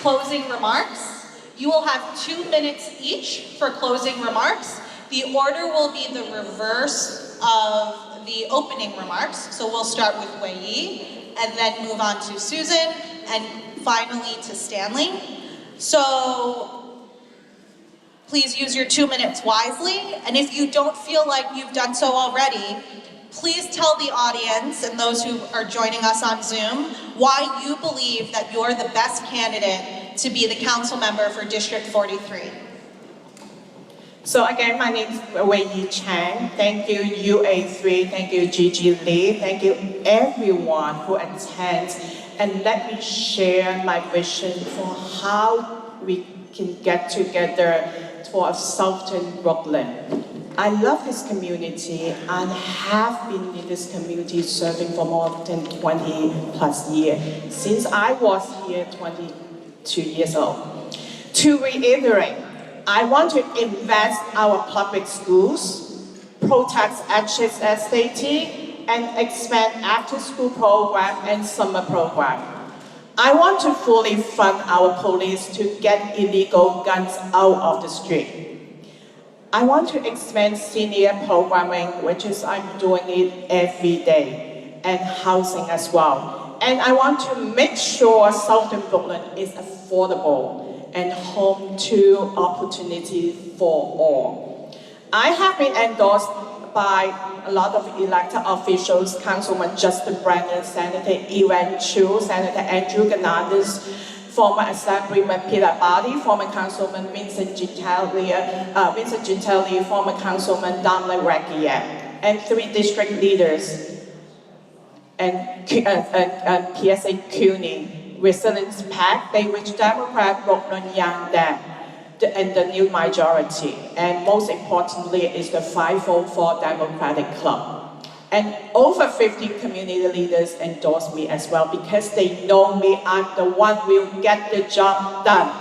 Speaker 1: closing remarks. You will have 2 minutes each for closing remarks. The order will be the reverse of the opening remarks. So we'll start with Wei Yi, and then move on to Susan, and finally to Stanley. So please use your 2 minutes wisely, and if you don't feel like you've done so already, please tell the audience and those who are joining us on Zoom why you believe that you're the best candidate to be the council member for District 43.
Speaker 5: So again, my name is Wei Yi Chang. Thank you, UA3. Thank you, Gigi Lee. Thank you, everyone who attends. And let me share my vision for how we can get together for Southern Brooklyn. I love this community and have been in this community serving for more than 20 plus years, since I was here 22 years old. To reiterate, I want to invest our public schools, protect HSSAT, and expand after-school program and summer program. I want to fully fund our police to get illegal guns out of the street. I want to expand senior programming, which is I'm doing it every day, and housing as well. And I want to make sure Southern Brooklyn is affordable and home to opportunity for all. I have been endorsed by a lot of elected officials, Councilman Justin Brennan, Senator Evan Chu, Senator Andrew Ganadis, former Assemblyman Peter Barty, former Councilman Vincent Gitelli, former Councilman Damla Rekia, and 3 district leaders, and PSA CUNY, Resilience PAC, they reach Democrat Brooklyn Young Dem, and the new majority. And most importantly is the 504 Democratic Club. And over 50 community leaders endorse me as well because they know me, I'm the one who will get the job done.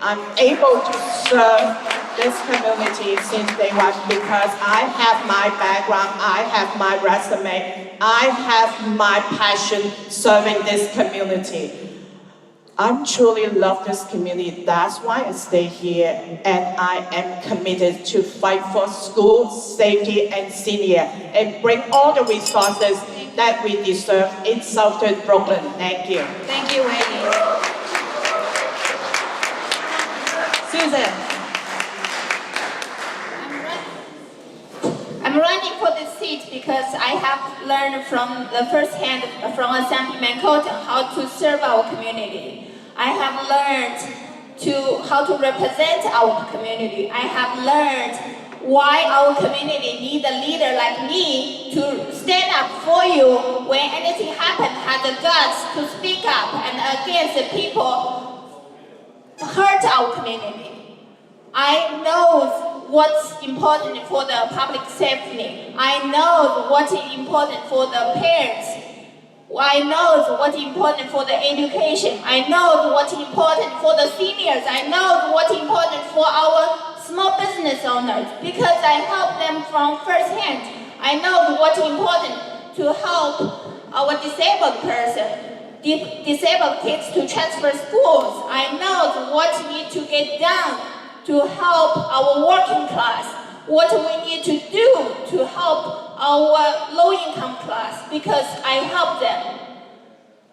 Speaker 5: I'm able to serve this community since day one because I have my background, I have my resume, I have my passion serving this community. I truly love this community, that's why I stay here, and I am committed to fight for school safety and senior, and bring all the resources that we deserve in Southern Brooklyn. Thank you.
Speaker 1: Thank you, Wei Yi. Susan.
Speaker 4: I'm running for this seat because I have learned from the first hand from Assemblyman Colton how to serve our community. I have learned how to represent our community. I have learned why our community needs a leader like me to stand up for you when anything happens, have the guts to speak up and against the people hurt our community. I know what's important for the public safety. I know what's important for the parents. I know what's important for the education. I know what's important for the seniors. I know what's important for our small business owners because I help them from first hand. I know what's important to help our disabled person, disabled kids to transfer schools. I know what needs to get done to help our working class, what we need to do to help our low-income class, because I help them.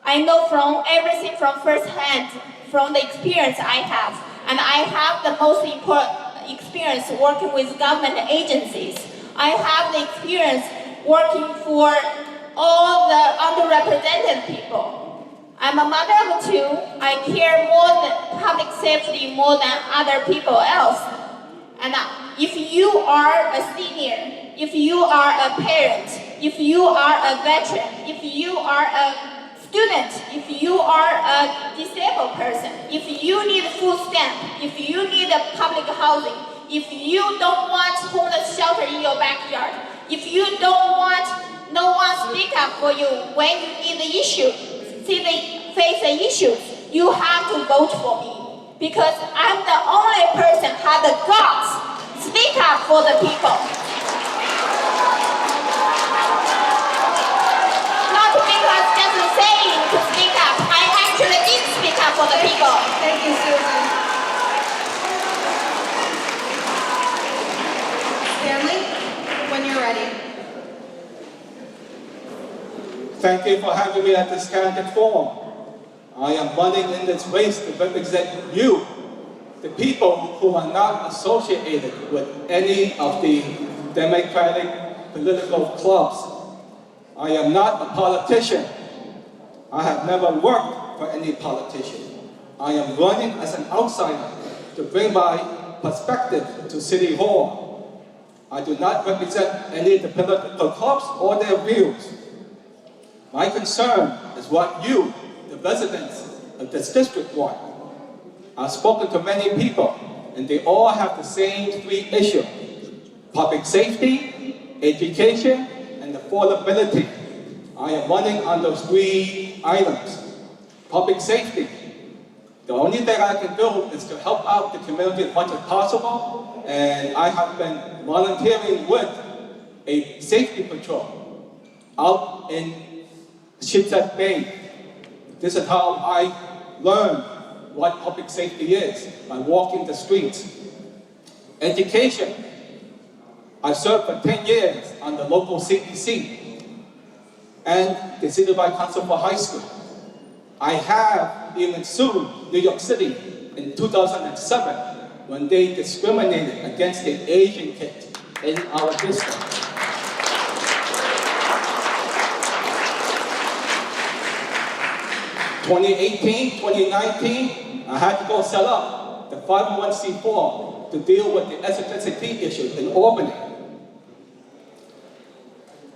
Speaker 4: I know from everything from first hand, from the experience I have, and I have the most important experience working with government agencies. I have the experience working for all the underrepresented people. I'm a mother of 2. I care more than public safety more than other people else. And if you are a senior, if you are a parent, if you are a veteran, if you are a student, if you are a disabled person, if you need food stamp, if you need a public housing, if you don't want homeless shelter in your backyard, if you don't want no one speak up for you when you in the issue, face the issue, you have to vote for me. Because I'm the only person who has the guts to speak up for the people. Not because just saying to speak up, I actually did speak up for the people.
Speaker 1: Thank you, Susan. Stanley, when you're ready.
Speaker 3: Thank you for having me at this candidate forum. I am running in this race to represent you, the people who are not associated with any of the Democratic political clubs. I am not a politician. I have never worked for any politician. I am running as an outsider to bring my perspective to City Hall. I do not represent any of the political clubs or their views. My concern is what you, the residents of this district, want. I've spoken to many people, and they all have the same three issues: public safety, education, and affordability. I am running on those three items. Public safety. The only thing I can do is to help out the community as much as possible, and I have been volunteering with a safety patrol out in Shipset Bay. This is how I learned what public safety is, by walking the streets. Education. I served for 10 years on the local CEC and the Citywide Council for High School. I have even sued New York City in 2007 when they discriminated against the Asian kids in our district. 2018, 2019, I had to go set up the 501c4 to deal with the ethnicity issues in Albany.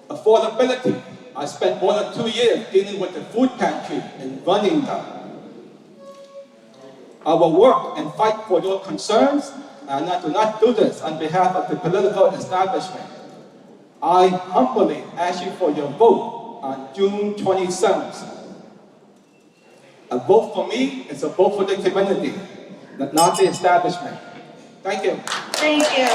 Speaker 3: Affordability. I spent more than 2 years dealing with the food pantry and running them. I will work and fight for your concerns, and I do not do this on behalf of the political establishment. I humbly ask you for your vote on June 27th. A vote for me is a vote for the community, not the establishment. Thank you.
Speaker 1: Thank you.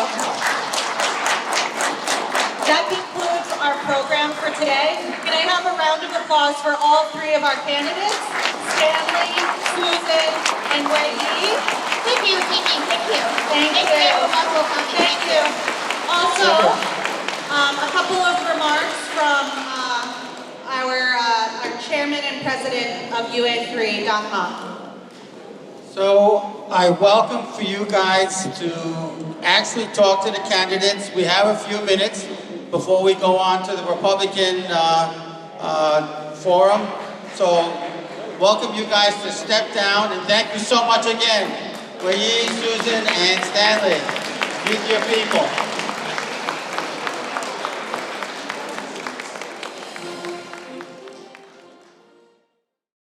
Speaker 1: That concludes our program for today. Can I have a round of applause for all three of our candidates, Stanley, Susan, and Wei Yi?
Speaker 4: Thank you, thank you, thank you.
Speaker 1: Thank you.
Speaker 4: very much for coming.
Speaker 1: Thank you. Also, a couple of remarks from our chairman and president of UA3.com.
Speaker 2: So I welcome for you guys to actually talk to the candidates. We have a few minutes before we go on to the Republican forum. So welcome you guys to step down, and thank you so much again, Wei Yi, Susan, and Stanley. Meet your people.